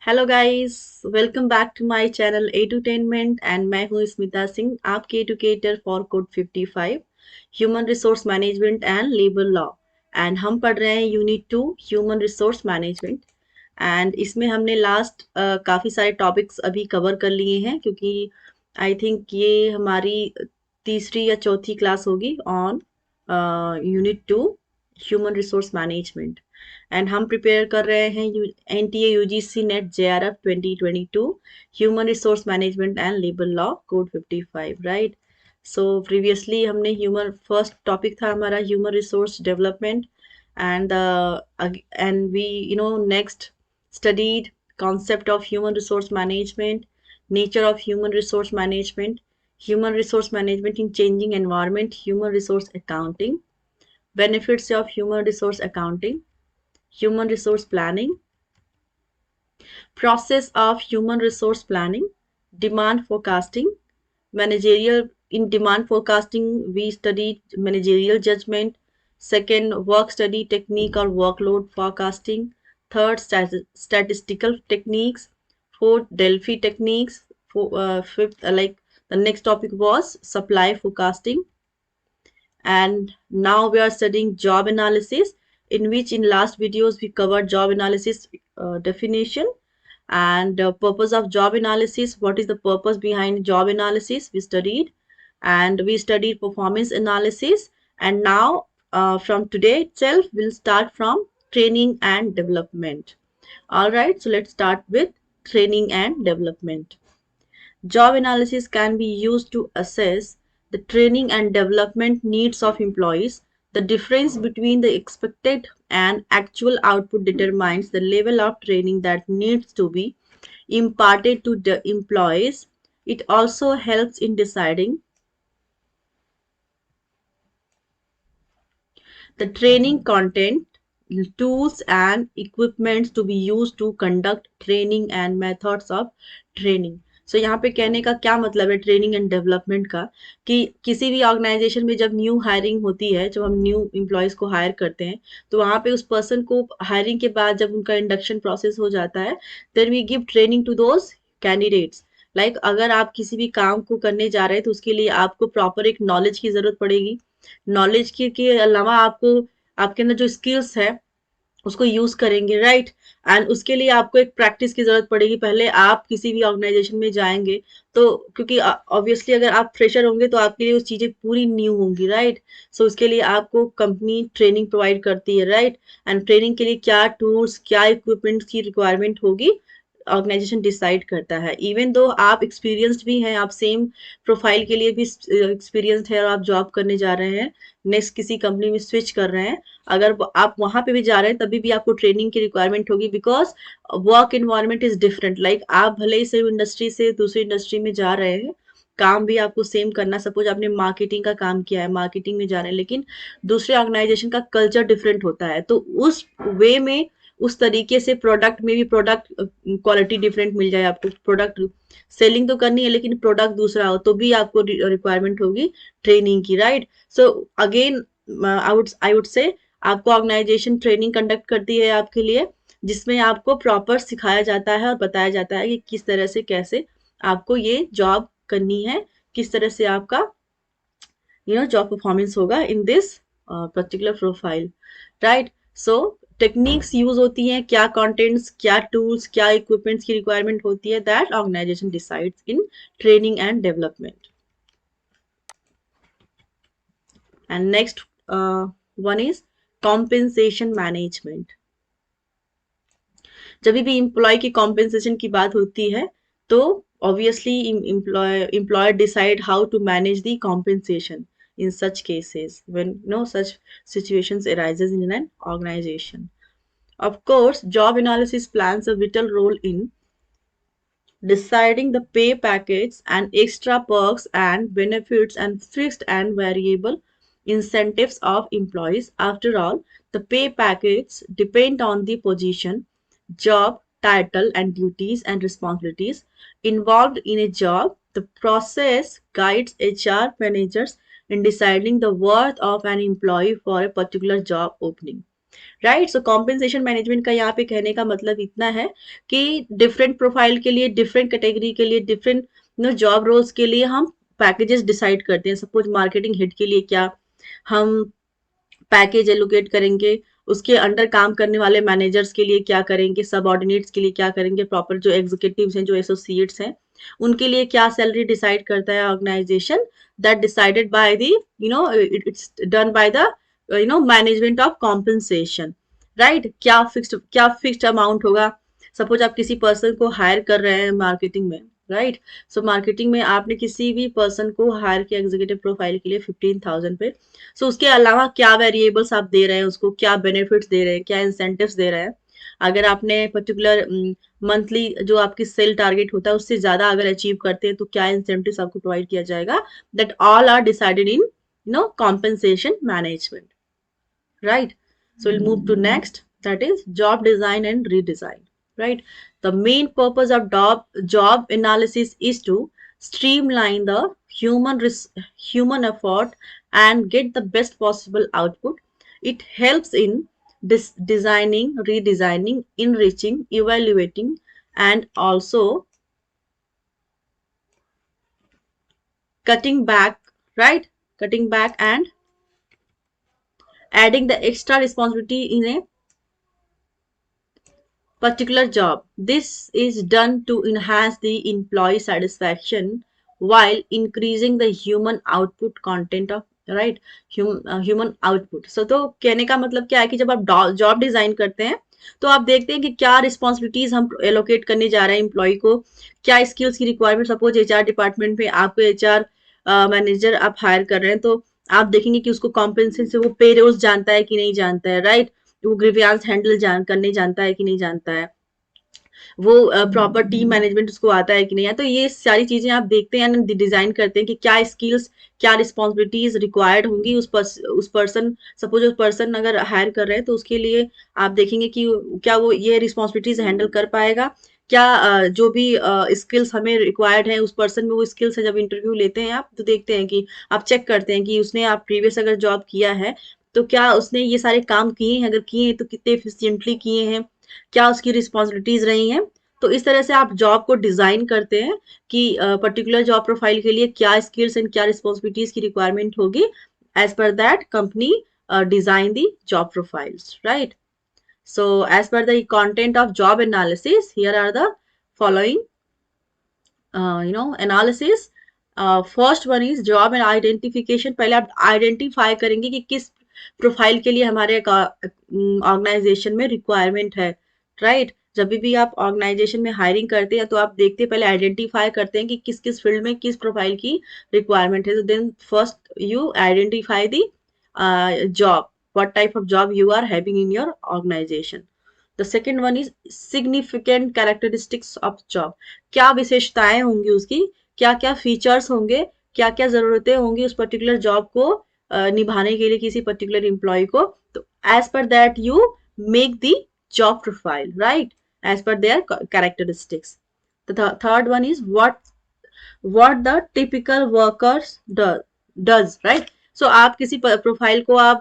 Hello guys, welcome back to my channel edutainment and मैं हूं स्मिता सिंह, आपके educator for code 55 human resource management and labour law. And हम पढ़ रहे हैं unit 2 human resource management. And इसमें हमने लास्ट काफ़ी सारे टॉपिक्स अभी कवर कर लिए हैं, क्योंकि आई थिंक ये हमारी तीसरी या चौथी क्लास होगी on unit 2 human resource management. And हम प्रिपेयर कर रहे हैं NTA UGC net JRF 2022 human resource management and labour law code 55, right. So previously हमने ह्यूमन फर्स्ट टॉपिक था हमारा human resource development and and we next studied concept of human resource management, nature of human resource management in changing environment, human resource accounting, benefits of human resource accounting, human resource planning, process of human resource planning, demand forecasting, managerial. In demand forecasting we studied managerial judgment, second work study technique or workload forecasting, third statistical techniques, fourth Delphi techniques, fifth like the next topic was supply forecasting. And now we are studying job analysis, in which in last videos we covered job analysis definition and purpose of job analysis. What is the purpose behind job analysis we studied, and we studied performance analysis. And now from today itself we'll start from training and development. All right, so let's start with training and development. Job analysis can be used to assess the training and development needs of employees. The difference between the expected and actual output determines the level of training that needs to be imparted to the employees. It also helps in deciding the training content, tools and equipments to be used to conduct training and methods of training. So यहाँ पे कहने का क्या मतलब है training and development का, कि किसी भी ऑर्गेनाइजेशन में जब न्यू हायरिंग होती है, जब हम न्यू एम्प्लॉयज़ को हायर करते हैं, तो वहाँ पे उस पर्सन को हायरिंग के बाद जब उनका इंडक्शन प्रोसेस हो जाता है, then we give training to those candidates. Like अगर आप किसी भी काम को करने जा रहे हैं तो उसके लिए आपको प्रॉपर एक नॉलेज की ज़रूरत पड़ेगी। नॉलेज के अलावा आपको आपके अंदर जो स्किल्स है उसको यूज करेंगे, राइट। एंड उसके लिए आपको एक प्रैक्टिस की जरूरत पड़ेगी। पहले आप किसी भी ऑर्गेनाइजेशन में जाएंगे तो क्योंकि ऑब्वियसली अगर आप फ्रेशर होंगे तो आपके लिए वो चीजें पूरी न्यू होंगी, राइट। सो उसके लिए आपको कंपनी ट्रेनिंग प्रोवाइड करती है, राइट। एंड ट्रेनिंग के लिए क्या टूल्स क्या इक्विपमेंट्स की रिक्वायरमेंट होगी ऑर्गेनाइजेशन डिसाइड करता है। इवन दो आप एक्सपीरियंस्ड भी हैं, आप सेम प्रोफाइल के लिए भी एक्सपीरियंस्ड है और आप जॉब करने जा रहे हैं, नेक्स्ट किसी कंपनी में स्विच कर रहे हैं, अगर आप वहां पे भी जा रहे हैं तभी भी आपको ट्रेनिंग की रिक्वायरमेंट होगी, because work environment is different. Like आप भले ही सेम इंडस्ट्री से दूसरी इंडस्ट्री में जा रहे हैं, काम भी आपको सेम करना। सपोज आपने मार्केटिंग का काम किया है, मार्केटिंग में जा रहे हैं, लेकिन दूसरे ऑर्गेनाइजेशन का कल्चर डिफरेंट होता है, तो उस वे में उस तरीके से प्रोडक्ट में भी प्रोडक्ट क्वालिटी डिफरेंट मिल जाए आपको। प्रोडक्ट सेलिंग तो करनी है लेकिन प्रोडक्ट दूसरा हो तो भी आपको रिक्वायरमेंट होगी ट्रेनिंग की, right. So again I would say आपको ऑर्गेनाइजेशन ट्रेनिंग कंडक्ट करती है आपके लिए, जिसमें आपको प्रॉपर सिखाया जाता है और बताया जाता है कि किस तरह से कैसे आपको ये जॉब करनी है, किस तरह से आपका जॉब परफॉर्मेंस होगा in this particular profile, right. So techniques use होती हैं, क्या कंटेंट्स क्या टूल्स क्या इक्विपमेंट्स की रिक्वायरमेंट होती है, that organisation decides in training and development. And next one is compensation management. जब भी एम्प्लॉय की कॉम्पेंसेशन की बात होती है तो obviously employer decide how to manage the compensation in such cases when such situations arises in an organization. Of course, job analysis plans a vital role in deciding the pay package and extra perks and benefits and fixed and variable incentives of employees. After all, the pay package depend on the position, job title and duties and responsibilities involved in a job. The process guides HR managers in deciding the worth of an employee for a particular job opening. Right. So compensation management का यहाँ पे कहने का मतलब इतना है कि different profile के लिए, डिफरेंट कैटेगरी के लिए, डिफरेंट जॉब रोल्स के लिए हम पैकेजेस डिसाइड करते हैं। सपोज मार्केटिंग हेड के लिए क्या हम पैकेज एलोकेट करेंगे, उसके अंडर काम करने वाले मैनेजर्स के लिए क्या करेंगे, सबऑर्डिनेट्स के लिए क्या करेंगे, प्रॉपर जो एग्जीक्यूटिव्स हैं, जो एसोसिएट्स हैं, उनके लिए क्या सैलरी डिसाइड करता है organisation, that decided by the it's done by the management of compensation. Right. क्या फिक्स्ड अमाउंट होगा। सपोज आप किसी पर्सन को हायर कर रहे हैं मार्केटिंग में, राइट। सो मार्केटिंग में आपने किसी भी पर्सन को हायर किया एग्जीक्यूटिव प्रोफाइल के लिए 15,000 पे। सो उसके अलावा क्या वेरिएबल्स आप दे रहे हैं उसको, क्या बेनिफिट्स दे रहे हैं, क्या इंसेंटिव्स दे रहे हैं। अगर आपने पर्टिकुलर मंथली जो आपकी सेल टारगेट होता है उससे ज्यादा अगर अचीव करते हैं तो क्या इंसेंटिव्स आपको प्रोवाइड किया जाएगा, that all are decided in compensation management. Right. So we'll move to next, that is job design and redesign. Right. The main purpose of job analysis is to streamline the human effort and get the best possible output. It helps in designing, redesigning, enriching, evaluating, and also cutting back, right? Cutting back and adding the extra responsibility in a particular job. This is done to enhance the employee satisfaction while increasing the human output content of right human output. So तो कहने का मतलब क्या है कि जब आप job design करते हैं तो आप देखते हैं कि क्या रिस्पॉन्सिबिलिटीज हम एलोकेट करने जा रहे हैं एम्प्लॉय को, क्या स्किल्स की रिक्वायरमेंट। सपोज एचआर डिपार्टमेंट में आपको एचआर मैनेजर आप हायर कर रहे हैं तो आप देखेंगे कि उसको कॉम्पेंसेशन से वो पे रोल्स जानता है कि नहीं जानता है, राइट। वो ग्रीवियांस हैंडल करने जानता है कि नहीं जानता है, वो प्रॉपर टीम मैनेजमेंट उसको आता है कि नहीं है। तो ये सारी चीजें आप देखते हैं, डिजाइन करते हैं कि क्या स्किल्स, क्या रिस्पॉन्सिबिलिटीज रिक्वायर्ड होंगी उस पर्सन। सपोज उस पर्सन अगर हायर कर रहे हैं तो उसके लिए आप देखेंगे कि क्या वो ये रिस्पॉन्सिबिलिटीज हैंडल कर पाएगा, क्या जो भी स्किल्स हमें रिक्वायर्ड है उस पर्सन में वो स्किल्स है। जब इंटरव्यू लेते हैं आप तो देखते हैं कि आप चेक करते हैं कि उसने आप प्रीवियस अगर जॉब किया है तो क्या उसने ये सारे काम किए हैं, अगर किए हैं तो कितने एफिशिएंटली किए हैं, क्या उसकी रिस्पॉन्सिबिलिटीज रही हैं। तो इस तरह से आप जॉब को डिजाइन करते हैं कि पर्टिकुलर जॉब प्रोफाइल के लिए क्या स्किल्स एंड क्या रिस्पॉन्सिबिलिटीज की रिक्वायरमेंट होगी। As per that company design the job profiles, right? So as per the content of job analysis, here are the following analysis. First one is job and identification. पहले आप identify करेंगे कि किस profile के लिए हमारे organisation में requirement है, राइट। जब भी आप ऑर्गेनाइजेशन में हायरिंग करते हैं तो आप देखते हैं, पहले आइडेंटिफाई करते हैं कि किस किस फील्ड में किस प्रोफाइल की रिक्वायरमेंट है। तो then first you identify the job, what type of job you are having in your organization. The second one is significant characteristics of job. क्या विशेषताएं होंगी उसकी, क्या क्या फीचर्स होंगे, क्या क्या जरूरतें होंगी उस पर्टिकुलर जॉब को निभाने के लिए किसी पर्टिकुलर एम्प्लॉय को। तो as per that you make the job profile, right, as per their characteristics. The third one is what the typical workers does, right? सो आप किसी प्रोफाइल को आप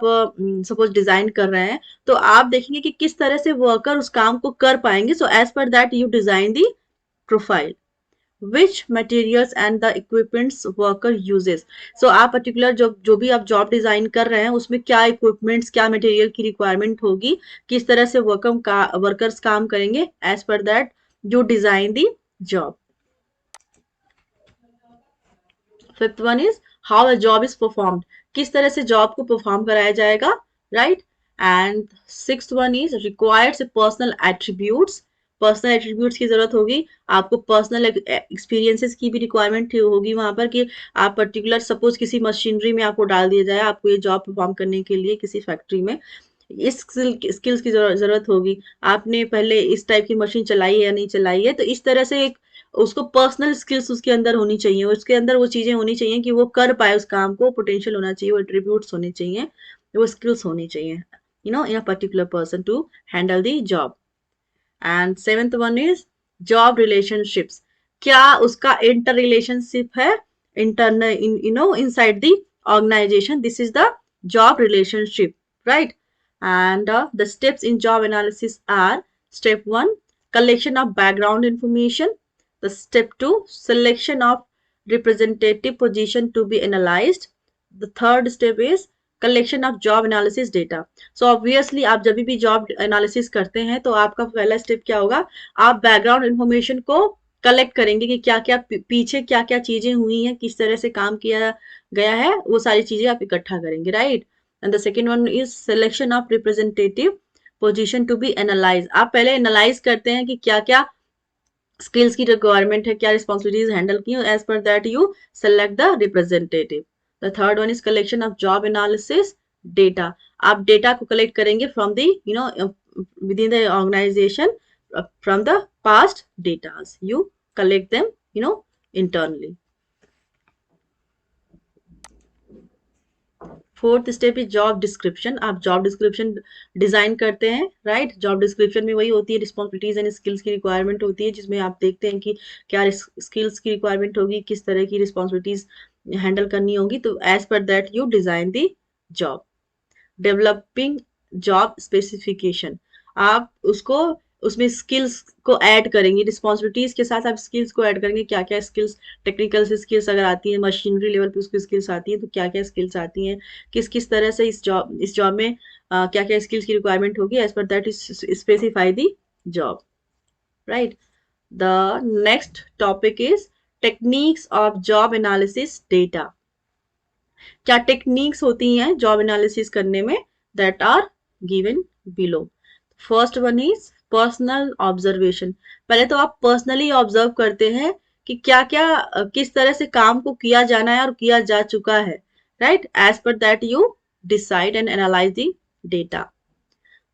सपोज डिजाइन कर रहे हैं तो आप देखेंगे कि किस तरह से वर्कर उस काम को कर पाएंगे। So as per that you design the profile. Which materials and the equipments worker uses. So आप पर्टिकुलर जो भी आप जॉब डिजाइन कर रहे हैं उसमें क्या इक्विपमेंट्स, क्या मटेरियल की रिक्वायरमेंट होगी, किस तरह से वर्कर्स काम करेंगे, as per that you design the job. Fifth one is how a job is performed. किस तरह से जॉब को परफॉर्म कराया जाएगा, right. And sixth one is required personal attributes. Personal attributes की जरूरत होगी आपको, पर्सनल एक्सपीरियंसेस की भी रिक्वायरमेंट होगी वहां पर कि आप पर्टिकुलर सपोज किसी मशीनरी में आपको डाल दिया जाए आपको ये जॉब परफॉर्म करने के लिए किसी फैक्ट्री में, इस स्किल्स की जरूरत होगी। आपने पहले इस टाइप की मशीन चलाई है या नहीं चलाई है, तो इस तरह से एक उसको पर्सनल स्किल्स उसके अंदर होनी चाहिए, उसके अंदर वो चीजें होनी चाहिए कि वो कर पाए उस काम को, पोटेंशियल होना चाहिए, वो एट्रीब्यूट्स होने चाहिए, वो स्किल्स होनी चाहिए in a particular person to handle the job. And seventh one is job relationships. क्या उसका इंटर रिलेशनशिप है internal inside the organisation, this is the job relationship, right. And the steps in job analysis are: step 1, collection of background information; the step 2, selection of representative position to be analyzed; the third step is collection of job analysis data. So obviously आप जब भी job analysis करते हैं तो आपका पहला step क्या होगा, आप बैकग्राउंड इंफॉर्मेशन को कलेक्ट करेंगे कि क्या क्या पीछे क्या क्या चीजें हुई हैं, किस तरह से काम किया गया है, वो सारी चीजें आप इकट्ठा करेंगे, right. And the second one is selection of representative position to analyse analyse. आप पहले एनालाइज करते हैं कि क्या क्या स्किल्स की रिक्वायरमेंट है, क्या रिस्पॉन्सिबिलिटीज हैंडल की, as per that you select the representative. The third one is collection of job analysis data. आप डेटा को कलेक्ट करेंगे from the within the organisation, from the past datas you collect them internally. Fourth step is job description. आप job description design करते हैं, right. Job description में वही होती है, रिस्पॉन्सिबिलिटीज एंड स्किल्स की रिक्वायरमेंट होती है, जिसमें आप देखते हैं कि क्या स्किल्स की रिक्वायरमेंट होगी, किस तरह की रिस्पॉन्सिबिलिटीज हैंडल करनी होगी। तो as per that you design the job. Developing job specification, आप उसको उसमें स्किल्स को ऐड करेंगे, रिस्पॉन्सिबिलिटीज के साथ आप स्किल्स को ऐड करेंगे, क्या क्या स्किल्स, टेक्निकल से स्किल्स अगर आती हैं, मशीनरी लेवल पे उसकी स्किल्स आती हैं, तो क्या क्या स्किल्स आती हैं, किस किस तरह से इस जॉब में क्या क्या स्किल्स की रिक्वायरमेंट होगी, as per that is specify the job, right. The next topic is techniques of job analysis data. क्या टेक्निक्स होती हैं जॉब एनालिसिस करने में, that are given below. First one is personal observation. पहले तो आप पर्सनली ऑब्जर्व करते हैं कि क्या क्या किस तरह से काम को किया जाना है और किया जा चुका है, right. As per that you decide and analyse the data.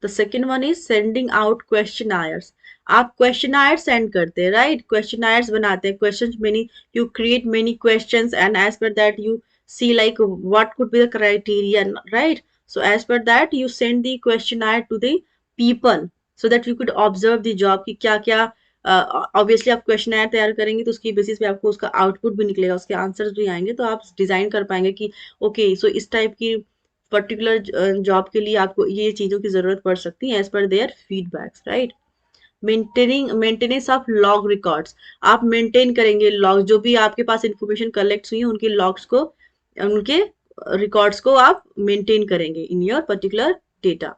The second one is sending out questionnaires. आप क्वेश्चनायर सेंड करते हैं, राइट। क्वेश्चनायर्स बनाते हैं, question many, you create many questions and as per that you see like what could be the criteria, right? So as per that you send the questionnaire to the people so that you could observe the job कि क्या क्या obviously आप questionnaire तैयार करेंगे तो उसकी basis पे आपको उसका आउटपुट भी निकलेगा, उसके आंसर्स भी आएंगे, तो आप डिजाइन कर पाएंगे कि ओके सो इस टाइप की पर्टिकुलर जॉब के लिए आपको ये चीजों की जरूरत पड़ सकती है as per their feedbacks, right. Maintenance of log records, आप मेंटेन करेंगे लॉग, जो भी आपके पास इंफॉर्मेशन कलेक्ट हुई है उनके लॉग्स को, उनके रिकॉर्ड्स को आप मेंटेन करेंगे in your particular data.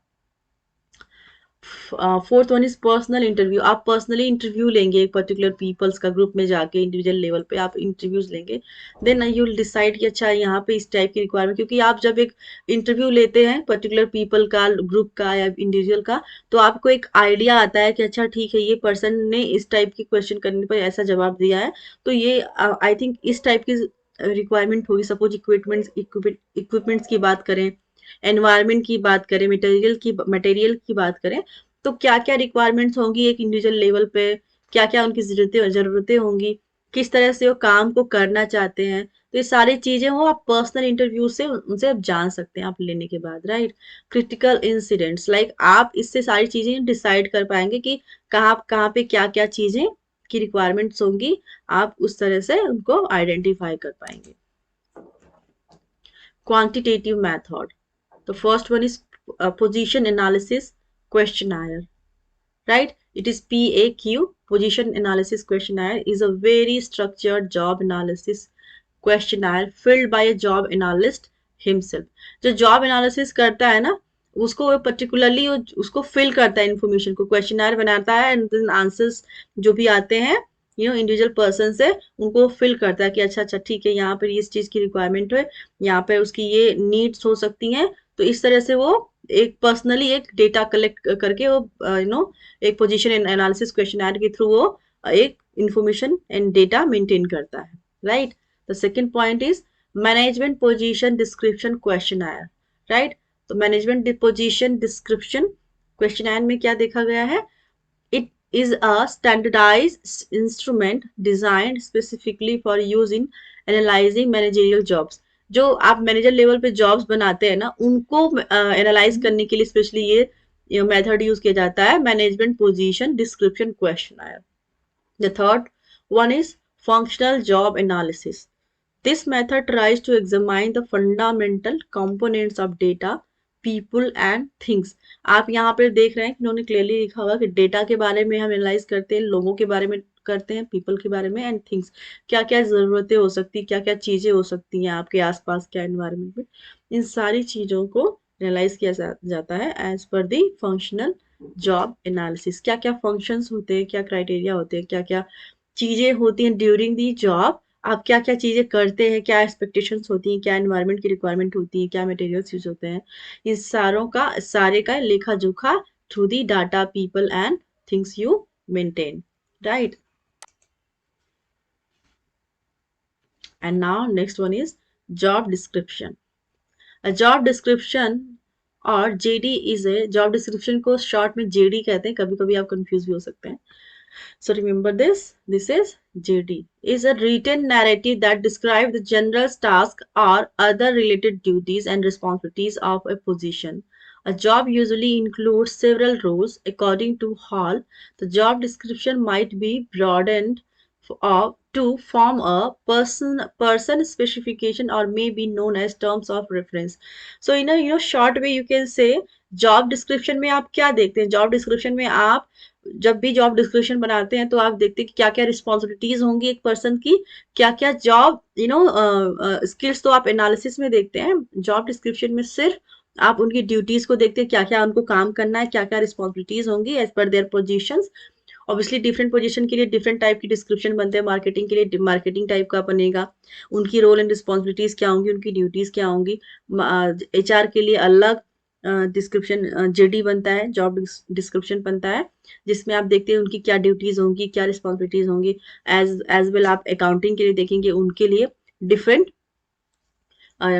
Fourth one is personal interview. आप पर्सनली इंटरव्यू लेंगे एक पर्टिकुलर पीपल्स का, ग्रुप में जाके इंडिविजुअल लेवल पे आप इंटरव्यूज लेंगे, देन यू विल डिसाइड कि अच्छा यहाँ पे इस टाइप की रिक्वायरमेंट, क्योंकि आप जब एक इंटरव्यू लेते हैं पर्टिकुलर पीपल का, ग्रुप का या इंडिविजुअल का, तो आपको एक आइडिया आता है कि अच्छा ठीक है ये पर्सन ने इस टाइप की क्वेश्चन करने पर ऐसा जवाब दिया है, तो ये आई थिंक इस टाइप की रिक्वायरमेंट होगी। सपोज इक्विपमेंट्स की बात करें, एनवायरमेंट की बात करें, मटेरियल की बात करें, तो क्या क्या रिक्वायरमेंट्स होंगी एक इंडिविजुअल लेवल पे, क्या क्या उनकी जरूरतें होंगी, किस तरह से वो काम को करना चाहते हैं, तो ये सारी चीजें वो आप पर्सनल इंटरव्यू से उनसे आप जान सकते हैं आप लेने के बाद, राइट। क्रिटिकल इंसिडेंट्स, लाइक आप इससे सारी चीजें डिसाइड कर पाएंगे कि कहाँ पे क्या क्या चीजें की रिक्वायरमेंट्स होंगी, आप उस तरह से उनको आइडेंटिफाई कर पाएंगे। Quantitative method, the first one is position analysis questionnaire, right? It is PAQ, position analysis questionnaire is a very structured job analysis questionnaire filled by a job analyst himself. जो job analysis करता है ना, उसको particularly उसको fill करता है information को, questionnaire बनाता है एंड देन आंसर्स जो भी आते हैं इंडिविजुअल पर्सन से उनको फिल करता है कि अच्छा अच्छा ठीक है यहाँ पर इस चीज की रिक्वायरमेंट है, यहाँ पे उसकी ये नीड्स हो सकती हैं, तो इस तरह से वो एक पर्सनली एक डेटा कलेक्ट करके वो एक पोजीशन एनालिसिस क्वेश्चनर के थ्रू वो एक इंफॉर्मेशन एंड डेटा मेंटेन करता है, right. The second point is management position description questionnaire, right. तो मैनेजमेंट पोजीशन डिस्क्रिप्शन क्वेश्चनर में क्या देखा गया है, it is a standardized instrument designed specifically for use in analyzing managerial jobs. जो आप मैनेजर लेवल पे जॉब्स बनाते हैं ना, उनको एनालाइज करने के लिए स्पेशली ये मेथड यूज किया जाता है, management position description questionnaire. The third one is functional job analysis. This method tries to examine the fundamental components of data people and things. आप यहाँ पे देख रहे हैं कि उन्होंने क्लियरली लिखा होगा कि डेटा के बारे में हम एनालाइज करते हैं, लोगों के बारे में करते हैं, पीपल के बारे में, एंड थिंग्स, क्या क्या ज़रूरतें हो सकती हैं, क्या क्या चीज़ें हो सकती हैं आपके आसपास क्या एनवायरनमेंट में, इन सारी चीज़ों को एनालाइज किया जाता है एज पर दी फंक्शनल जॉब एनालिसिस। क्या क्या फंक्शंस होते हैं, क्या क्राइटेरिया होते हैं, क्या क्या चीज़ें होती हैं ड्यूरिंग दी जॉब, आप क्या क्या चीज़ें करते हैं, क्या एक्सपेक्टेशंस होती हैं, क्या एनवायरनमेंट की रिक्वायरमेंट होती है, क्या मटेरियल्स यूज होते हैं, इन सारे का लेखा जोखा through the data people and things you maintain, right. And now next one is job description. A job description और JD is a, job description को शॉर्ट में जेडी कहते हैं, कभी कभी आप कंफ्यूज भी हो सकते हैं। So remember this. This is JD. Is a written narrative that describes the general task or other related duties and responsibilities of a position. A job usually includes several roles. According to Hall, the job description might be broadened to form a person specification or may be known as terms of reference. So in a short way you can say job description में आप क्या देखते हैं, job description में आप जब भी job description बनाते हैं तो आप देखते हैं कि क्या क्या रिस्पॉन्सिबिलिटीज होंगी एक पर्सन की, क्या क्या जॉब स्किल्स तो आप एनालिसिस में देखते हैं, जॉब डिस्क्रिप्शन में सिर्फ आप उनकी ड्यूटीज को देखते हैं, क्या क्या उनको काम करना है, क्या क्या रिस्पॉन्सिबिलिटीज होंगी as per their positions. Obviously different position के लिए डिफरेंट टाइप की डिस्क्रिप्शन बनते हैं, मार्केटिंग के लिए मार्केटिंग टाइप का बनेगा, उनकी रोल एंड रिस्पॉन्सिबिलिटीज क्या होंगी, उनकी ड्यूटीज क्या होंगी। एचआर के लिए अलग डिस्क्रिप्शन जेडी बनता है, जॉब डिस्क्रिप्शन बनता है, जिसमें आप देखते हैं उनकी क्या ड्यूटीज होंगी, क्या रिस्पॉन्सिबिलिटीज होंगी। एज वेल आप अकाउंटिंग के लिए देखेंगे, उनके लिए डिफरेंट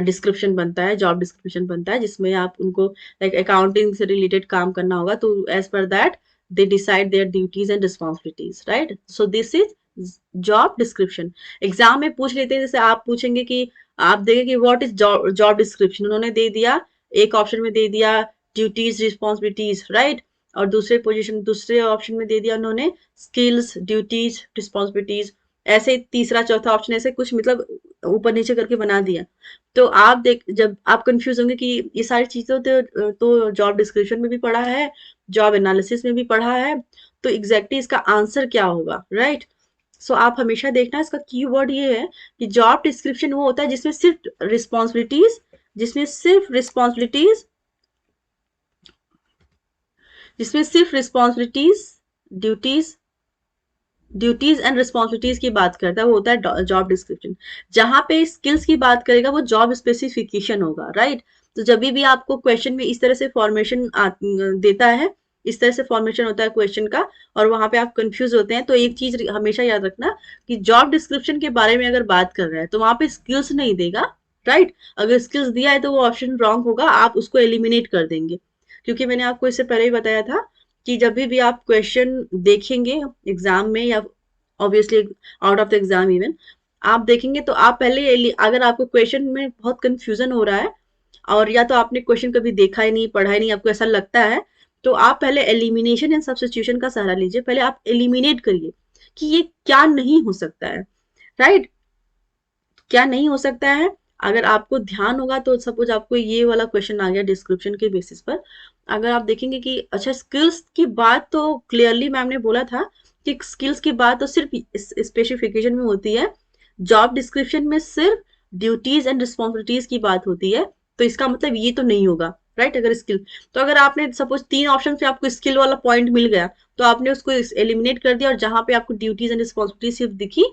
डिस्क्रिप्शन बनता है, जॉब डिस्क्रिप्शन बनता है, जिसमें आप उनको लाइक अकाउंटिंग से रिलेटेड काम करना होगा, तो as per that they decide their duties and responsibilities, right. So this is job description. Exam में पूछ लेते हैं, जैसे आप पूछेंगे कि आप देखें कि व्हाट इज जॉब डिस्क्रिप्शन, उन्होंने दे दिया, एक ऑप्शन में दे दिया ड्यूटीज रिस्पॉन्सिबिलिटीज, राइट, और दूसरे ऑप्शन में दे दिया उन्होंने स्किल्स ड्यूटीज रिस्पॉन्सिबिलिटीज, ऐसे तीसरा चौथा ऑप्शन ऐसे कुछ मतलब ऊपर नीचे करके बना दिया। तो आप देख, जब आप कंफ्यूज होंगे कि ये सारी चीजें तो जॉब डिस्क्रिप्शन में भी पढ़ा है, जॉब एनालिसिस में भी पढ़ा है, तो एग्जैक्टली इसका आंसर क्या होगा, राइट। सो आप हमेशा देखना, इसका कीवर्ड ये है कि जॉब डिस्क्रिप्शन वो होता है जिसमें सिर्फ रिस्पॉन्सिबिलिटीज जिसमें सिर्फ responsibilities duties duties and responsibilities की बात करता है, वो होता है जॉब डिस्क्रिप्शन। जहां पे स्किल्स की बात करेगा वो जॉब स्पेसिफिकेशन होगा, राइट। तो जब भी आपको क्वेश्चन में इस तरह से फॉर्मेशन देता है, इस तरह से फॉर्मेशन होता है क्वेश्चन का, और वहां पे आप कंफ्यूज होते हैं, तो एक चीज हमेशा याद रखना कि जॉब डिस्क्रिप्शन के बारे में अगर बात कर रहा है तो वहां पे स्किल्स नहीं देगा, राइट। अगर स्किल्स दिया है तो वो ऑप्शन रॉन्ग होगा, आप उसको एलिमिनेट कर देंगे, क्योंकि मैंने आपको इससे पहले ही बताया था कि जब भी आप क्वेश्चन देखेंगे एग्जाम में या obviously out of the exam even, आप देखेंगे तो आप पहले, अगर आपको क्वेश्चन में बहुत कंफ्यूजन हो रहा है और या तो आपने क्वेश्चन कभी देखा ही नहीं, पढ़ा ही नहीं, आपको ऐसा लगता है, तो आप पहले एलिमिनेशन एंड सब्स्टिट्यूशन का सहारा लीजिए, पहले आप एलिमिनेट करिए कि ये क्या नहीं हो सकता है, राइट। क्या नहीं हो सकता है, अगर आपको ध्यान होगा तो सपोज आपको ये वाला क्वेश्चन आ गया डिस्क्रिप्शन के बेसिस पर, अगर आप देखेंगे कि अच्छा स्किल्स की बात तो क्लियरली मैम ने बोला था कि स्किल्स की बात तो सिर्फ स्पेसिफिकेशन में होती है, जॉब डिस्क्रिप्शन में सिर्फ ड्यूटीज एंड रिस्पॉन्सिबिलिटीज की बात होती है, तो इसका मतलब ये तो नहीं होगा, राइट। अगर स्किल, तो अगर आपने सपोज तीन ऑप्शन से आपको स्किल वाला पॉइंट मिल गया, तो आपने उसको एलिमिनेट कर दिया और जहां पे आपको ड्यूटीज एंड रिस्पॉन्सिबिलिटी सिर्फ दिखी,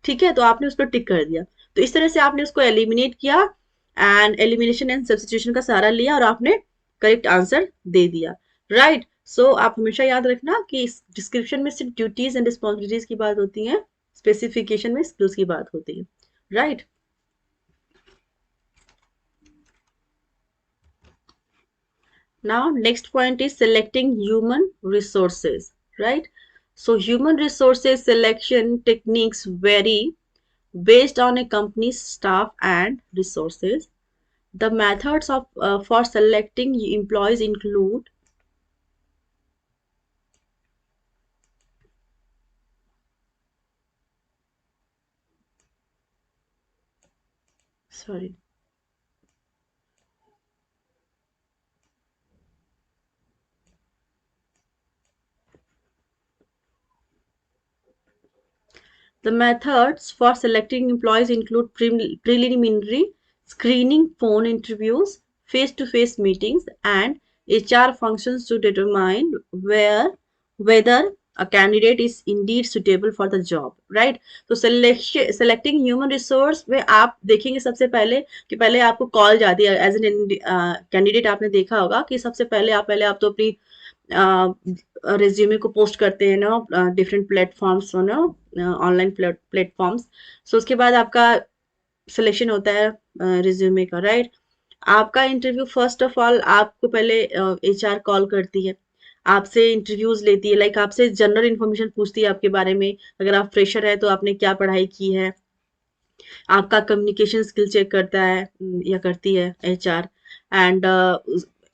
ठीक है, तो आपने उस पर टिक कर दिया। तो इस तरह से आपने उसको एलिमिनेट किया एंड एलिमिनेशन एंड सब्स्टिट्यूशन का सहारा लिया और आपने करेक्ट आंसर दे दिया, राइट। सो आप हमेशा याद रखना कि डिस्क्रिप्शन में सिर्फ ड्यूटीज एंड रिस्पॉन्सिबिलिटीज की बात होती है, स्पेसिफिकेशन में स्किल्स की बात होती है, right. Now, next point is selecting human resources, right? So, human resources selection techniques vary based on a company's staff and resources. The methods for selecting employees include, sorry, The methods for selecting employees include preliminary screening, phone interviews, face-to-face meetings, and HR functions to determine whether a candidate is indeed suitable for the job, right? तो selecting human resource में आप देखेंगे सबसे पहले कि पहले आपको call जाती है एज एन कैंडिडेट। आपने देखा होगा कि सबसे पहले आप तो अपनी रिज्यूमे को पोस्ट करते हैं ना डिफरेंट प्लेटफॉर्म्स ना, ऑनलाइन प्लेटफॉर्म्स। सो उसके बाद आपका सिलेक्शन होता है रिज्यूमे का, राइट। आपका इंटरव्यू फर्स्ट ऑफ ऑल आपको पहले एचआर कॉल करती है, आपसे इंटरव्यूज लेती है, लाइक आपसे जनरल इन्फॉर्मेशन पूछती है आपके बारे में। अगर आप फ्रेशर है तो आपने क्या पढ़ाई की है, आपका कम्युनिकेशन स्किल चेक करता है या करती है एचआर। एंड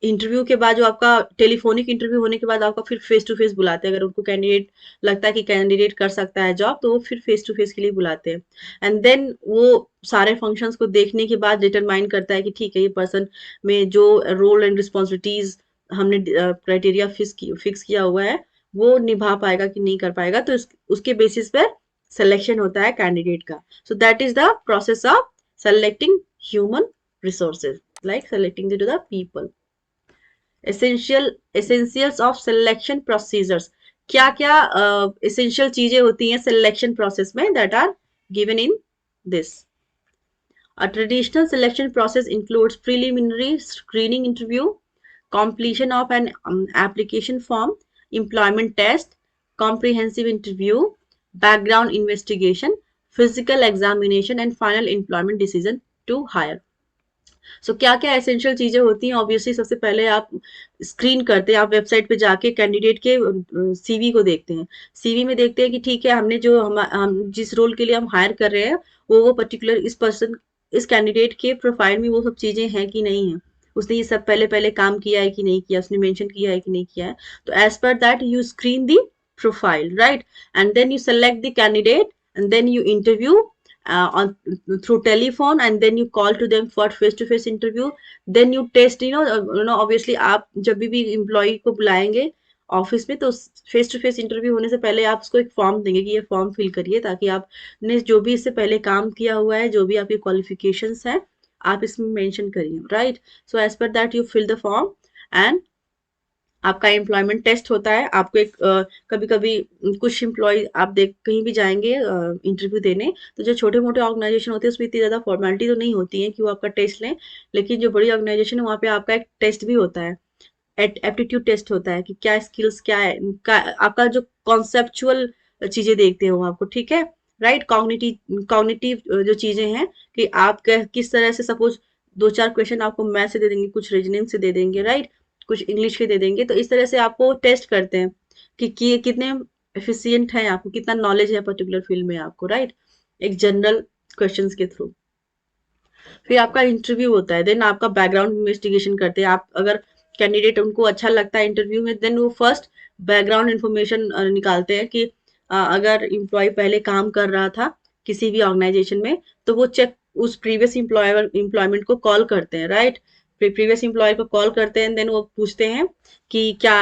इंटरव्यू के बाद जो आपका टेलीफोनिक इंटरव्यू होने के बाद आपका फिर फेस टू फेस बुलाते हैं। अगर उनको कैंडिडेट लगता है कि कैंडिडेट कर सकता है जॉब, तो वो फिर फेस टू फेस के लिए बुलाते हैं। एंड देन वो सारे फंक्शंस को देखने के बाद डिटरमाइन करता है कि ठीक है, ये पर्सन में जो रोल एंड रिस्पॉन्सिबिलिटीज हमने क्राइटेरिया फिक्स किया हुआ है वो निभा पाएगा कि नहीं कर पाएगा। तो उसके बेसिस पे सिलेक्शन होता है कैंडिडेट का। So that is the process of selecting human resources, like selecting to the people. Essentials of selection procedures. क्या क्या essential चीजें होती हैं selection process में that are given in this. A traditional selection process includes preliminary screening interview, completion of an application form, employment test, comprehensive interview, background investigation, physical examination, and final employment decision to hire. सो क्या क्या essential चीजें होती हैं? Obviously सबसे पहले आप screen करते हैं, आप वेबसाइट पे जाके कैंडिडेट के सीवी को देखते हैं। सीवी में देखते हैं कि ठीक है, हमने जो हम जिस रोल के लिए हम हायर कर रहे हैं वो पर्टिकुलर इस कैंडिडेट के प्रोफाइल में वो सब चीजें हैं कि नहीं है, उसने ये सब पहले पहले काम किया है कि नहीं किया, उसने मेंशन किया है कि नहीं किया है। तो as per that you screen the profile, right, and then you select the candidate and then you interview on through telephone, and then you call to them for face to face interview. Then you test, obviously आप जब भी employ को बुलाएंगे office में तो face to face interview होने से पहले आप उसको एक फॉर्म देंगे कि ये फॉर्म फिल करिए, ताकि आपने जो भी इससे पहले काम किया हुआ है, जो भी आपकी क्वालिफिकेशंस हैं, आप इसमें मेंशन करिए, right. So as per that you fill the form and आपका एम्प्लॉयमेंट टेस्ट होता है। आपको एक कभी कभी कुछ एम्प्लॉय आप देख कहीं भी जाएंगे इंटरव्यू देने, तो जो छोटे मोटे ऑर्गेनाइजेशन होते हैं उसमें इतनी ज़्यादा फॉर्मेलिटी तो नहीं होती है कि वो आपका टेस्ट लें, लेकिन जो बड़ी ऑर्गेनाइजेशन है वहाँ पे आपका एक टेस्ट भी होता है, एप्टीट्यूड टेस्ट होता है कि क्या स्किल्स क्या है, आपका जो कॉन्सेप्चुअल चीजें देखते हो आपको, ठीक है, राइट। कॉग्निटिव जो चीजें हैं कि आप किस तरह से, सपोज दो चार क्वेश्चन आपको मैथ से दे देंगे, कुछ रीजनिंग से दे देंगे, राइट, कुछ इंग्लिश के दे देंगे, तो इस तरह से आपको टेस्ट करते हैं कि कितने एफिशिएंट हैं, आपको कितना नॉलेज है पर्टिकुलर फील्ड में आपको, राइट, एक जनरल क्वेश्चंस के थ्रू। फिर आपका इंटरव्यू होता है, देन आपका बैकग्राउंड इन्वेस्टिगेशन करते हैं। आप अगर कैंडिडेट उनको अच्छा लगता है इंटरव्यू में, देन वो फर्स्ट बैकग्राउंड इन्फॉर्मेशन निकालते हैं कि अगर एम्प्लॉय पहले काम कर रहा था किसी भी ऑर्गेनाइजेशन में, तो वो चेक उस प्रीवियस एम्प्लॉयमेंट को कॉल करते हैं, राइट। प्रीवियस एम्प्लॉय को कॉल करते हैं, देन वो पूछते हैं कि क्या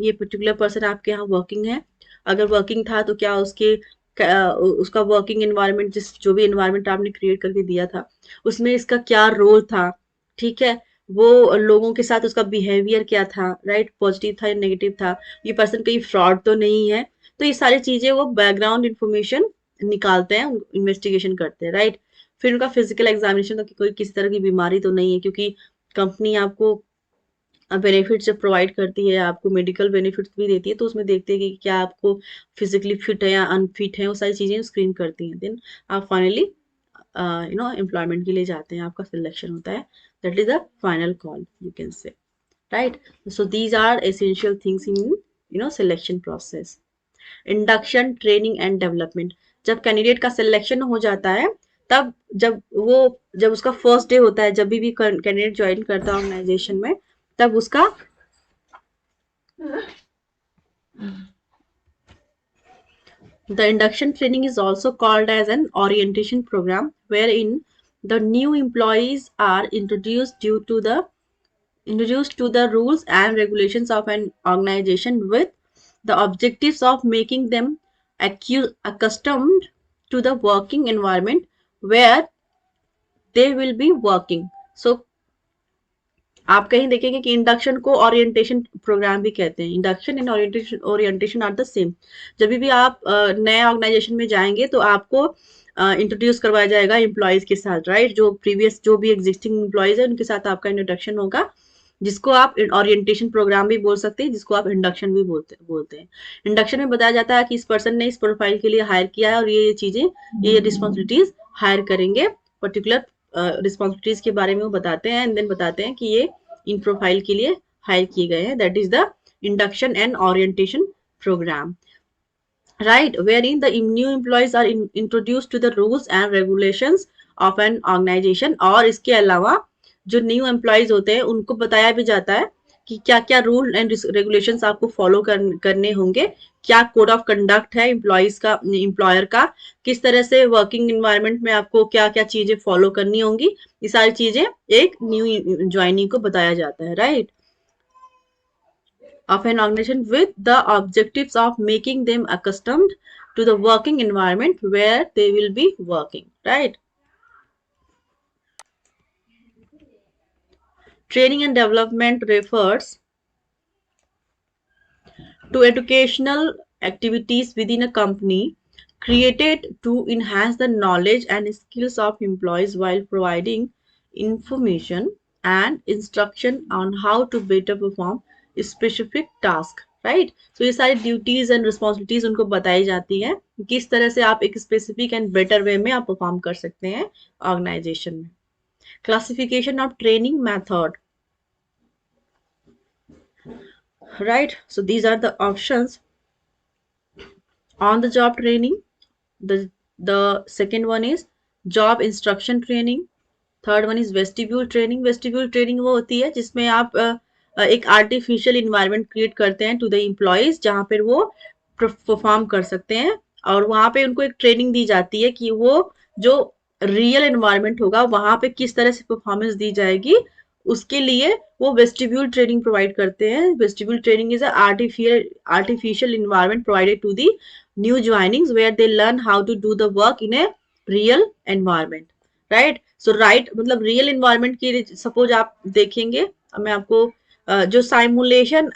ये पर्टिकुलर पर्सन आपके यहाँ वर्किंग है, अगर वर्किंग था तो क्या उसका वर्किंग एनवायरनमेंट, जो भी एनवायरनमेंट आपने क्रिएट करके दिया था उसमें इसका क्या रोल था, ठीक है, वो लोगों के साथ उसका बिहेवियर क्या था, राइट, पॉजिटिव था या नेगेटिव था, ये पर्सन कहीं फ्रॉड तो नहीं है। तो ये सारी चीजें वो बैकग्राउंड इंफॉर्मेशन निकालते हैं, इन्वेस्टिगेशन करते हैं, राइट। फिर उनका फिजिकल एग्जामिनेशन, तो कोई किसी तरह की बीमारी तो नहीं है, क्योंकि कंपनी आपको बेनिफिट जब प्रोवाइड करती है, आपको मेडिकल बेनिफिट्स भी देती है, तो उसमें देखते हैं कि क्या आपको फिजिकली फिट है या अनफिट है, वो सारी चीजें स्क्रीन करती हैं। देन आप फाइनली एम्प्लॉयमेंट के लिए जाते हैं, आपका सिलेक्शन होता है, that is the final call you can say, right. So these are essential things in selection process. Induction, training and development. जब कैंडिडेट का सिलेक्शन हो जाता है, तब जब उसका फर्स्ट डे होता है, जब भी कैंडिडेट ज्वाइन करता है ऑर्गेनाइजेशन में, तब उसका the induction training is also called as an orientation program, wherein the new employees are introduced to the rules and regulations of an organization, with the objectives of making them accustomed to the working environment where they will be working. So आप कहीं देखेंगे कि induction को orientation programme भी कहते हैं। Induction and orientation are the same. जब भी आप नए ऑर्गेनाइजेशन में जाएंगे तो आपको इंट्रोड्यूस करवाया जाएगा एम्प्लॉयज के साथ, राइट। जो प्रीवियस जो भी एग्जिस्टिंग एम्प्लॉयज है उनके साथ आपका इंट्रोडक्शन होगा, जिसको आप ओरिएंटेशन प्रोग्राम भी बोल सकते हैं, जिसको आप इंडक्शन भी बोलते हैं। इंडक्शन में बताया जाता है कि इस पर्सन ने इस प्रोफाइल के लिए हायर किया है और ये चीजें, ये रिस्पॉन्सिबिलिटीज हायर करेंगे। पर्टिकुलर रिस्पॉन्सिबिलिटीज के बारे में वो बताते हैं एंड देन बताते हैं कि ये इन प्रोफाइल के लिए हायर किए गए हैं। That is the induction and orientation program, right, wherein the new employees are introduced to the rules and regulations of an organization। और इसके अलावा जो न्यू एम्प्लॉयज होते हैं उनको बताया भी जाता है कि क्या क्या रूल एंड रेगुलेशंस आपको फॉलो करने होंगे, क्या कोड ऑफ कंडक्ट है एम्प्लॉयज का, एम्प्लॉयर का, किस तरह से वर्किंग एनवायरनमेंट में आपको क्या क्या चीजें फॉलो करनी होंगी। ये सारी चीजें एक न्यू ज्वाइनिंग को बताया जाता है, right, of an organization with the objectives of making them accustomed to the working environment where they will be working, right? Training and development refers to educational activities within a company created to enhance the knowledge and skills of employees while providing information and instruction on how to better perform specific task, right. तो ये सारी duties and responsibilities उनको बताई जाती है, किस तरह से आप एक स्पेसिफिक एंड बेटर वे में आप परफॉर्म कर सकते हैं ऑर्गेनाइजेशन में। Classification of training method, right, so these are the options: on the job training, the second one is job instruction training, third one is vestibule training. Vestibule training वो होती है जिसमें आप एक आर्टिफिशियल इन्वायरमेंट क्रिएट करते हैं to the employees, जहाँ पर वो परफॉर्म कर सकते हैं और वहाँ पे उनको एक ट्रेनिंग दी जाती है कि वो जो रियल एनवायरनमेंट होगा वहाँ पे किस तरह से परफॉर्मेंस दी जाएगी, उसके लिए वो वेस्टिब्यूल ट्रेनिंग प्रोवाइड करते हैं। Vestibule training is artificial environment provided to the new joinings where they learn how to do the work in a real environment, right. So right मतलब रियल एनवायरनमेंट की suppose आप देखेंगे, मैं आपको जो simulation,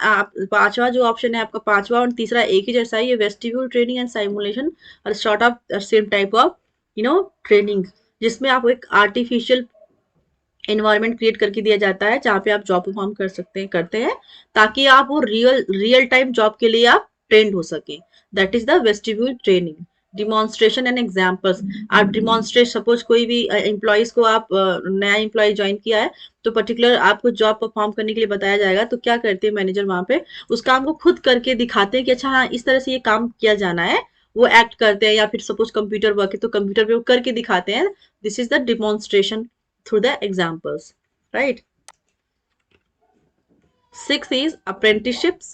पांचवा जो ऑप्शन है आपका, पांचवा और तीसरा एक ही जैसा है, ये वेस्टिब्यूल ट्रेनिंग एंड साइमुलेशन और sort of same type of training, जिसमें आपको एक आर्टिफिशियल एनवायरनमेंट क्रिएट करके दिया जाता है जहाँ पे आप जॉब परफॉर्म करते हैं ताकि आप वो रियल टाइम जॉब के लिए आप ट्रेंड हो सके। That is the vestibule training. Demonstration and examples, आप डिमॉन्स्ट्रेट, सपोज कोई भी एम्प्लॉयज को आप नया एम्प्लॉय ज्वाइन किया है तो पर्टिकुलर आपको जॉब परफॉर्म करने के लिए बताया जाएगा, तो क्या करते हैं मैनेजर वहां पे उस काम को खुद करके दिखाते हैं कि अच्छा हाँ इस तरह से ये काम किया जाना है, वो एक्ट करते हैं। या फिर सपोज कंप्यूटर वर्क है तो कंप्यूटर पे वो करके दिखाते हैं। This is the demonstration through the examples, right? Sixth is apprenticeships,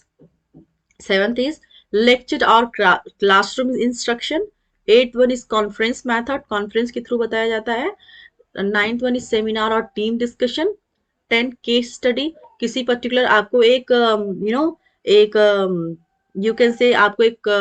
seventh is lecture or classroom instruction, eighth one is conference method, conference के through बताया जाता है, ninth one is seminar और team discussion, 10 case study, किसी particular आपको एक एक you can say आपको एक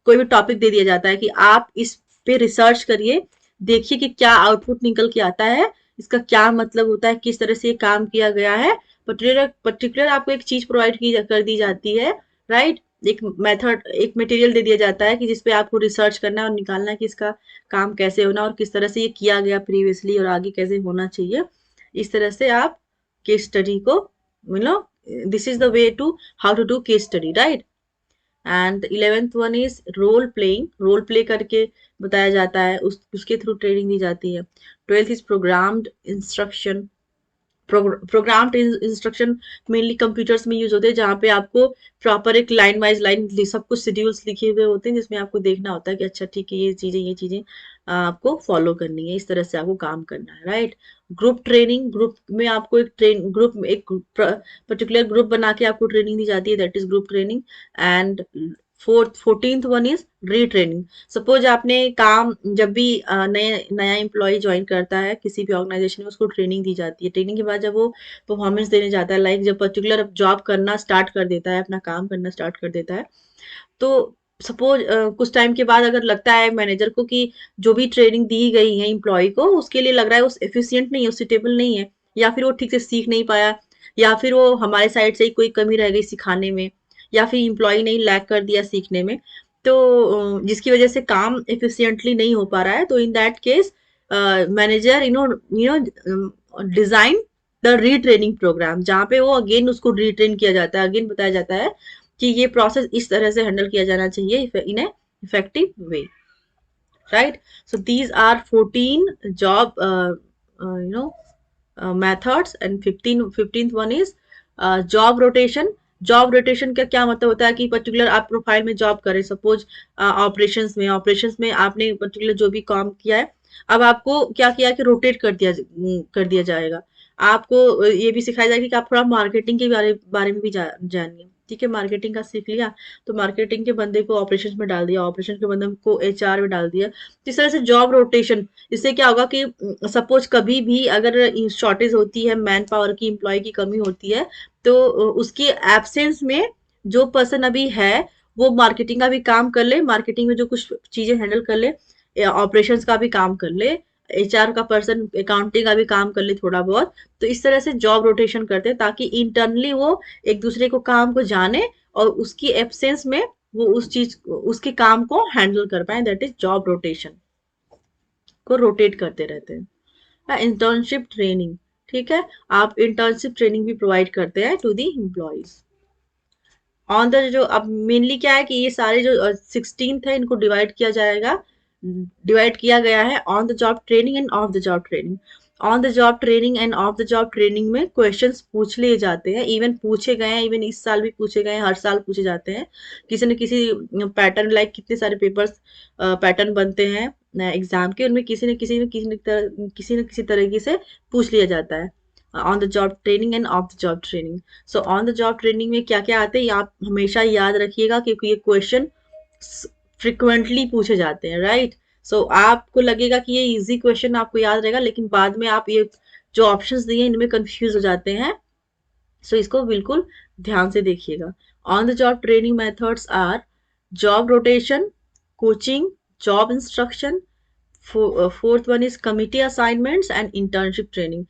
कोई भी टॉपिक दे दिया जाता है कि आप इस पे रिसर्च करिए, देखिए कि क्या आउटपुट निकल के आता है, इसका क्या मतलब होता है, किस तरह से ये काम किया गया है। पर्टिकुलर आपको एक चीज प्रोवाइड कर दी जाती है, राइट। एक मेथड, एक मटेरियल दे दिया जाता है कि जिसपे आपको रिसर्च करना है और निकालना है कि इसका काम कैसे होना और किस तरह से ये किया गया प्रीवियसली और आगे कैसे होना चाहिए। इस तरह से आप केस स्टडी को this is the way to how to do case study, right. And 11th one is role playing, role play करके बताया जाता है, उसके थ्रू ट्रेनिंग दी जाती है। 12th is programmed instruction, programmed instruction mainly computers में use होते हैं जहाँ पे आपको प्रॉपर एक लाइन वाइज लाइन सब कुछ शेड्यूल्स लिखे हुए होते हैं जिसमें आपको देखना होता है कि अच्छा ठीक है ये चीजें आपको फॉलो करनी है, इस तरह से आपको काम करना है, राइट। ग्रुप ट्रेनिंग, ग्रुप में आपको एक पर्टिकुलर ग्रुप बना के आपको ट्रेनिंग दी जाती है, that is group training. And 14th one is retraining. Suppose आपने काम, जब भी नया एम्प्लॉय ज्वाइन करता है किसी भी ऑर्गेनाइजेशन में, उसको ट्रेनिंग दी जाती है। ट्रेनिंग के बाद जब वो परफॉर्मेंस देने जाता है, लाइक जब पर्टिकुलर जॉब करना स्टार्ट कर देता है, अपना काम करना स्टार्ट कर देता है, तो सपोज कुछ टाइम के बाद अगर लगता है मैनेजर को कि जो भी ट्रेनिंग दी गई है एम्प्लॉय को उसके लिए लग रहा है वो एफिशिएंट नहीं है, सुटेबल नहीं है, या फिर वो ठीक से सीख नहीं पाया, या फिर वो हमारे साइड से ही कोई कमी रह गई सिखाने में, या फिर एम्प्लॉय ने लैग कर दिया सीखने में, तो जिसकी वजह से काम एफिशिएंटली नहीं हो पा रहा है, तो in that case manager design the retraining program, जहाँ पे वो अगेन उसको रीट्रेन किया जाता है, अगेन बताया जाता है कि ये प्रोसेस इस तरह से हैंडल किया जाना चाहिए in a effective way, right? So these are 14 job methods, and 15th one is job rotation. Job rotation का क्या मतलब होता है कि पर्टिकुलर आप प्रोफाइल में जॉब करें, सपोज ऑपरेशंस में आपने पर्टिकुलर जो भी काम किया है, अब आपको क्या किया कि रोटेट कर दिया जाएगा। आपको ये भी सिखाया जाएगा कि आप थोड़ा मार्केटिंग के बारे में भी जानिए, ठीक है? मार्केटिंग का सीख लिया तो मार्केटिंग के बंदे को ऑपरेशंस में डाल दिया, ऑपरेशन के बंदे को एचआर में डाल दिया। तो इस तरह से जॉब रोटेशन, इससे क्या होगा कि सपोज कभी भी अगर शॉर्टेज होती है, मैन पावर की, एम्प्लॉय की कमी होती है, तो उसकी एब्सेंस में जो पर्सन अभी है वो मार्केटिंग का भी काम कर ले, मार्केटिंग में जो कुछ चीजें हैंडल कर ले, ऑपरेशंस का भी काम कर ले, एचआर का पर्सन अकाउंटिंग का भी काम कर ले थोड़ा बहुत। तो इस तरह से जॉब रोटेशन करते हैं ताकि इंटरनली वो एक दूसरे को काम को जाने और उसकी एब्सेंस में वो उस चीज उसके काम को हैंडल कर पाए, दैट इज जॉब रोटेशन, को रोटेट करते रहते हैं। इंटर्नशिप ट्रेनिंग, ठीक है? आप इंटर्नशिप ट्रेनिंग भी प्रोवाइड करते हैं to the employees on the, जो अब मेनली क्या है कि ये सारे जो 16th है इनको डिवाइड किया गया है on the job training end of the job training. On the job training end of the job training में क्वेश्चंस पूछ लिए जाते हैं, इवन पूछे गए हैं, इवन इस साल भी पूछे गए हैं, हर साल पूछे जाते हैं किसी न किसी पैटर्न, लाइक कितने सारे पेपर्स पैटर्न बनते हैं एग्जाम के, उनमें किसी न किसी तरीके से पूछ लिया जाता है on the job training end of the job training. So on the job training में क्या क्या आते हैं आप हमेशा याद रखिएगा, क्योंकि ये क्वेश्चन फ्रिक्वेंटली पूछे जाते हैं, राइट? सो आपको लगेगा कि ये इजी क्वेश्चन आपको याद रहेगा, लेकिन बाद में आप ये जो ऑप्शंस दिए इनमें कंफ्यूज हो जाते हैं। सो इसको बिल्कुल ध्यान से देखिएगा। On the job training methods are job rotation, coaching, job instruction, fourth one is committee assignments and internship training.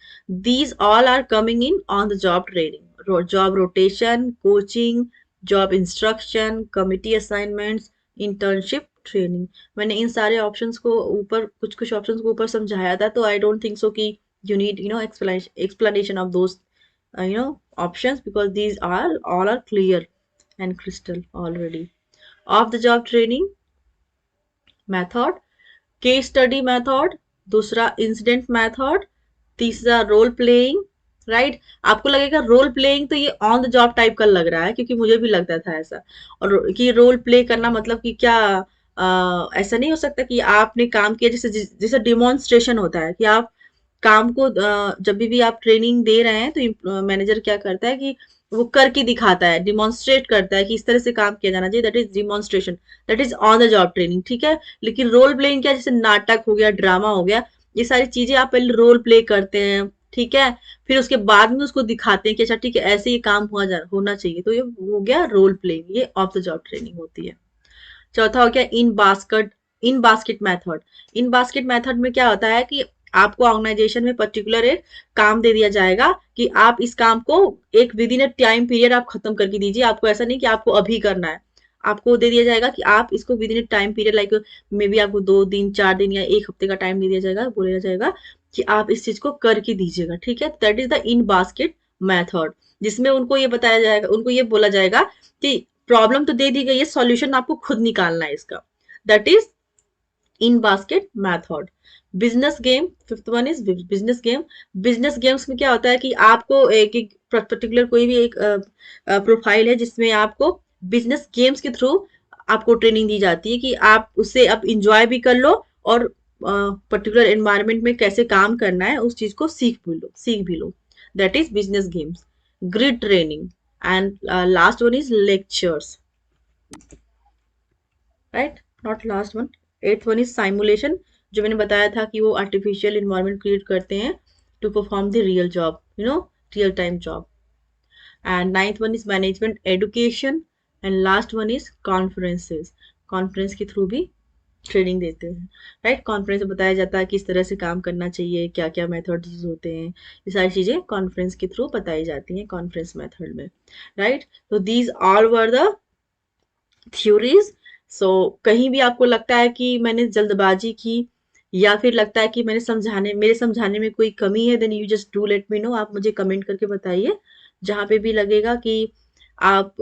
These all are coming in on the job training. Job rotation, coaching, job instruction, committee assignments, internship training. मैंने इन सारे options को ऊपर कुछ options को ऊपर समझाया था, तो आई डोंट थिंक सो कि you need explanation of those options, because these are all are clear and crystal already. Of the job training method, case study method, दूसरा इंसिडेंट मेथड, तीसरा रोल प्लेइंग, राइट? आपको लगेगा role playing तो ये on the job type का लग रहा है, क्योंकि मुझे भी लगता था ऐसा, और कि रोल प्ले करना मतलब कि क्या ऐसा नहीं हो सकता कि आपने काम किया, जैसे जैसे डिमॉन्स्ट्रेशन होता है कि आप काम को जब भी आप ट्रेनिंग दे रहे हैं तो मैनेजर क्या करता है कि वो करके दिखाता है, डिमॉन्स्ट्रेट करता है कि इस तरह से काम किया जाना चाहिए, that is demonstration, that is on the job training, ठीक है? लेकिन रोल प्लेइंग क्या, जैसे नाटक हो गया, ड्रामा हो गया, ये सारी चीजें आप पहले रोल प्ले करते हैं, ठीक है? फिर उसके बाद में उसको दिखाते हैं कि अच्छा ठीक है ऐसे ये काम होना चाहिए, तो ये हो गया रोल प्लेइंग, ये ऑफ द जॉब ट्रेनिंग होती है। चौथा हो गया इन बास्केट मेथड। इन बास्केट मेथड में क्या होता है कि आपको ऑर्गेनाइजेशन में पर्टिकुलर एक काम दे दिया जाएगा कि आप इस काम को एक with in a time period आप खत्म करके दीजिए। आपको ऐसा नहीं कि आपको अभी करना है, आपको दे दिया जाएगा कि आप इसको with in a time period, like may be आपको 2 दिन 4 दिन या 1 हफ्ते का टाइम दे दिया जाएगा, बोला जाएगा कि आप इस चीज को करके दीजिएगा, ठीक है? That is the in basket method, जिसमें उनको ये बताया जाएगा, उनको ये बोला जाएगा कि प्रॉब्लम तो दे दी गई है, सॉल्यूशन आपको खुद निकालना है इसका, that is in basket method. Business game, fifth one is business game. Business games में क्या होता है कि आपको एक पर्टिकुलर कोई भी एक प्रोफाइल है जिसमें आपको बिजनेस गेम्स के थ्रू आपको ट्रेनिंग दी जाती है कि आप उससे आप इंजॉय भी कर लो और पर्टिकुलर एनवायरनमेंट में कैसे काम करना है उस चीज को सीख भी लो, that is business games. Grid training, and last one is lectures, right? Not last one. Eighth one is simulation, जो मैंने बताया था कि वो आर्टिफिशियल इन्वायरमेंट क्रिएट करते हैं to perform the real job, real time job. And ninth one is management education, and last one is conferences. Conference के through भी ट्रेनिंग देते हैं, राइट। कॉन्फ्रेंस में बताया जाता है किस तरह से काम करना चाहिए, क्या क्या मेथड्स यूज होते हैं, ये सारी चीजें कॉन्फ्रेंस के थ्रू बताई जाती हैं कॉन्फ्रेंस मेथड में, राइट। तो these all were the theories. So कहीं भी आपको लगता है कि मैंने जल्दबाजी की या फिर लगता है कि मेरे समझाने में कोई कमी है, then you just do let me know, आप मुझे कमेंट करके बताइए। जहाँ पे भी लगेगा कि आप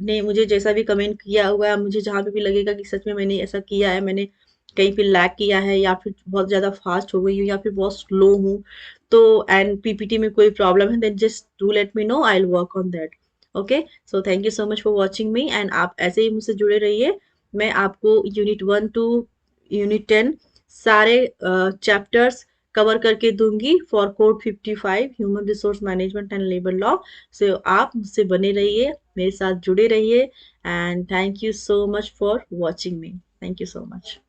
ने मुझे जैसा भी कमेंट किया हुआ है, मुझे जहाँ पे भी लगेगा कि सच में मैंने ऐसा किया है, मैंने कहीं पे लैग किया है या फिर बहुत ज़्यादा फास्ट हो गई हूँ या फिर बहुत स्लो हूँ, तो एंड पीपीटी में कोई प्रॉब्लम है, then just do let me know, I will work on that. Okay, so thank you so much for watching me, and आप ऐसे ही मुझसे जुड़े रहिए। मैं आपको यूनिट 1 टू यूनिट 10 सारे चैप्टर्स कवर करके दूंगी for code 55 human resource management and labour law. So आप मुझसे बने रहिए, मेरे साथ जुड़े रहिए, and thank you so much for watching me. Thank you so much.